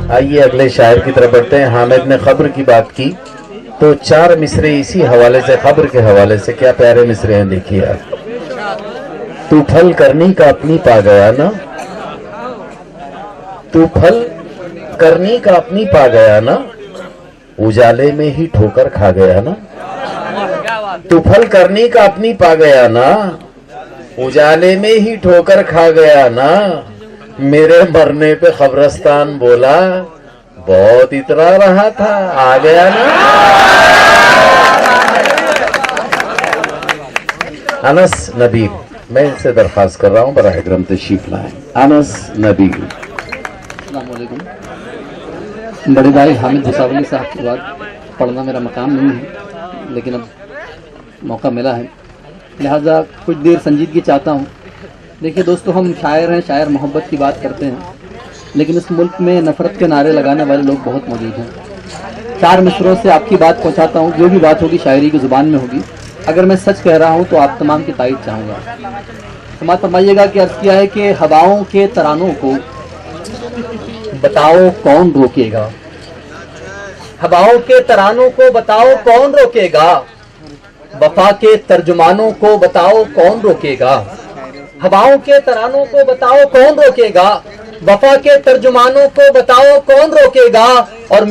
आइए अगले शायर की तरफ बढ़ते हैं। हामिद ने खब्र की बात की तो 4 मिसरे इसी हवाले से, खब्र के हवाले से, क्या प्यारे मिसरे हैं, देखिए आप। तू फल करनी का अपनी पा गया ना, तू फल करनी का अपनी पा गया ना, उजाले में ही ठोकर खा गया ना। तू फल करनी का अपनी पा गया ना, उजाले में ही ठोकर खा गया ना। मेरे मरने पे खबरस्तान बोला बहुत इतरा रहा था, आ गया ना। अनस नबील, मैं इनसे दरख्वास्त कर रहा हूँ बराह करम तशरीफ लाएं। अनस नबील। अस्सलाम वालेकुम। बड़े भाई हामिद भुसावली साहब की बात पढ़ना मेरा मकाम नहीं है, लेकिन अब मौका मिला है, लिहाजा कुछ देर संजीदगी चाहता हूँ। देखिए दोस्तों, हम शायर हैं, शायर मोहब्बत की बात करते हैं, लेकिन इस मुल्क में नफ़रत के नारे लगाने वाले लोग बहुत मौजूद हैं। 4 मिसरों से आपकी बात पहुँचाता हूँ, जो भी बात होगी शायरी की ज़ुबान में होगी। अगर मैं सच कह रहा हूँ तो आप तमाम की तारीफ चाहूँगा। समाज फरमाइएगा कि अर्ज़ किया है कि हवाओं के तरानों को बताओ कौन रोकेगा, हवाओं के तरानों को बताओ कौन रोकेगा, वफा के तर्जुमानों को बताओ कौन रोकेगा। हवाओं के तरानों को बताओ कौन रोकेगा, वफा के तर्जुमानों को बताओ कौन रोकेगा। और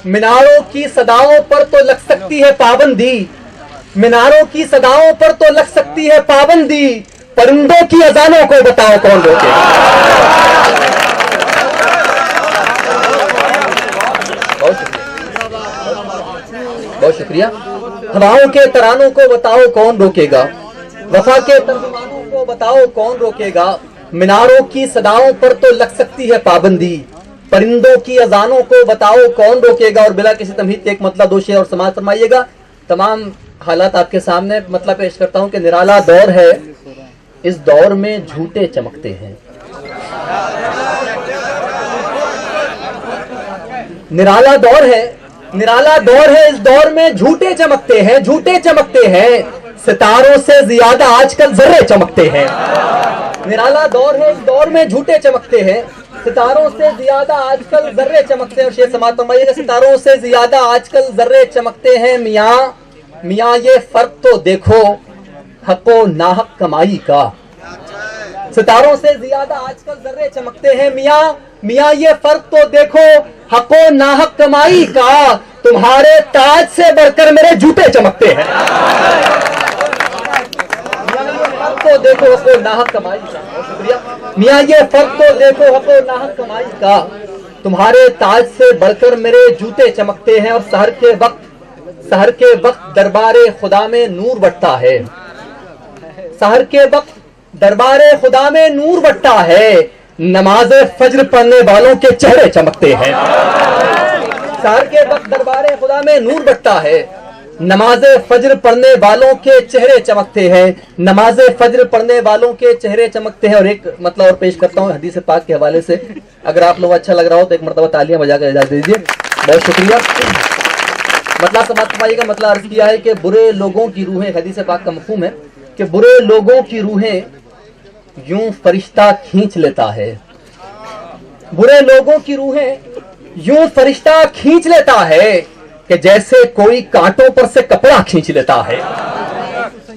मीनारों की सदाओं पर तो लग सकती है पाबंदी, मीनारों की सदाओं पर तो लग सकती है पाबंदी, परिंदों की अजानों को बताओ कौन रोकेगा। बहुत शुक्रिया। हवाओं के तरानों को बताओ कौन रोकेगा, वफा के तर्जुमानों को बताओ कौन रोकेगा। मीनारों की सदाओं पर तो लग सकती है पाबंदी, परिंदों की अजानों को बताओ कौन रोकेगा। और बिला किसी तमहीद एक मतलब दो शेर और समाज फरमाइएगा। तमाम हालात आपके सामने मतलब पेश करता हूं कि निराला दौर है, इस दौर में झूठे चमकते हैं। निराला दौर है, निराला दौर है, इस दौर में झूठे चमकते हैं, झूठे चमकते हैं, सितारों से ज्यादा आजकल जर्रे चमकते हैं। निराला दौर है, इस दौर में झूठे चमकते हैं, सितारों से ज्यादा आजकल जर्रे चमकते हैं। और शेर समात फरमाइएगा, सितारों से ज्यादा आजकल जर्रे चमकते हैं। मियाँ ये फर्क तो देखो हको नाहक कमाई का। सितारों से ज्यादा आजकल जर्रे चमकते हैं। मियाँ ये फर्क तो देखो हको नाहक कमाई का। तुम्हारे ताज से बढ़कर मेरे जूते चमकते हैं। तो देखो हको नाहक कमाई का। शुक्रिया। मियाँ ये फर्क तो देखो हको नाहक कमाई का। तुम्हारे ताज से बढ़कर मेरे जूते चमकते हैं। और सहर के वक्त दरबारे खुदा में नूर बटता है। सहर के वक्त दरबारे खुदा में नूर बटता है। नमाज फज्र पढ़ने वालों के चेहरे चमकते हैं। सहर के वक्त दरबारे खुदा में नूर बटता है। नमाज फज्र पढ़ने वालों के चेहरे चमकते हैं। नमाज फज्र पढ़ने वालों के चेहरे चमकते हैं। और एक मतलब और पेश करता हूँ हदीस पाक के हवाले से। अगर आप लोग अच्छा लग रहा हो तो एक मरतबा तालियां बजाकर इजाजत दीजिए। बहुत शुक्रिया। मतलब समाज फरमाइएगा, मतलब अर्ज किया है कि बुरे लोगों की रूहें, हदीस पाक का मफहूम है कि बुरे लोगों की रूहें यूं फरिश्ता खींच लेता है। बुरे लोगों की रूहें यूं फरिश्ता खींच लेता है कि जैसे कोई कांटों पर से कपड़ा खींच लेता है।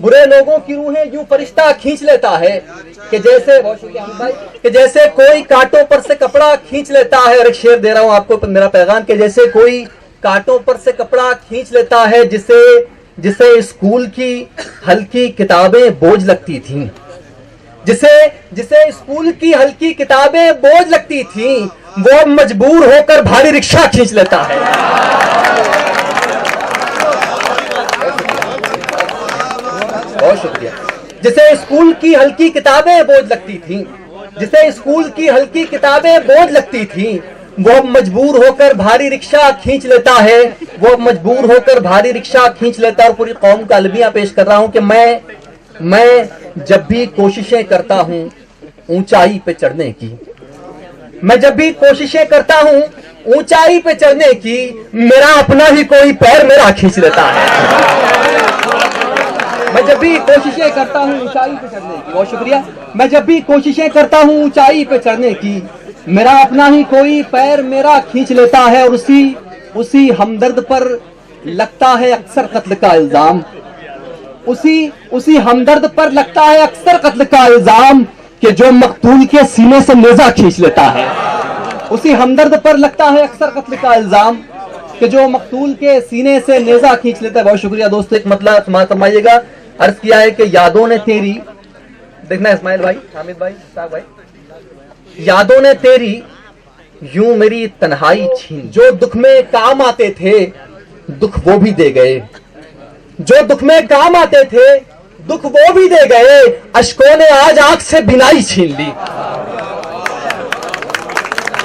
बुरे लोगों की रूहें यूं फरिश्ता खींच लेता है कि जैसे कोई कांटों पर से कपड़ा खींच लेता है। और एक शेर दे रहा हूं आपको मेरा पैगाम, कि जैसे कोई कांटों पर से कपड़ा खींच लेता है, जिसे स्कूल की हल्की किताबें बोझ लगती थीं। जिसे स्कूल की हल्की किताबें बोझ लगती थीं, वो मजबूर होकर भारी रिक्शा खींच लेता है। बहुत शुक्रिया। जिसे स्कूल की हल्की किताबें बोझ लगती थीं, जिसे स्कूल की हल्की किताबें बोझ लगती थीं, वो मजबूर होकर भारी रिक्शा खींच लेता है। वो मजबूर होकर भारी रिक्शा खींच लेता है। और पूरी कौम का अलविया पेश कर रहा हूं कि मैं जब भी कोशिशें करता हूं ऊंचाई पे चढ़ने की, मैं जब भी कोशिशें करता हूं ऊंचाई पे चढ़ने की, मेरा अपना ही कोई पैर मेरा खींच लेता है। मैं जब भी कोशिशें करता हूं ऊंचाई पे चढ़ने की, बहुत शुक्रिया, मैं जब भी कोशिशें करता हूं ऊंचाई पे चढ़ने की, मेरा अपना ही कोई पैर मेरा खींच लेता है और उसी हमदर्द पर लगता है अक्सर कत्ल का इल्जाम। उसी हमदर्द पर लगता है अक्सर कत्ल का इल्जाम कि जो मकतूल के सीने से नेजा खींच लेता है। उसी हमदर्द पर लगता है अक्सर कत्ल का इल्जाम कि जो मकतूल के सीने से नेजा खींच लेता है। बहुत शुक्रिया दोस्तों। एक मतलब समझिएगा, अर्ज किया है कि यादों ने तेरी, देखना इस्माइल भाई, हामिद भाई, साहब भाई, यादों ने तेरी यूं मेरी तन्हाई छीन। जो दुख में काम आते थे दुख वो भी दे गए, जो दुख में काम आते थे दुख वो भी दे गए, अश्कों ने आज आंख से बिनाई छीन ली।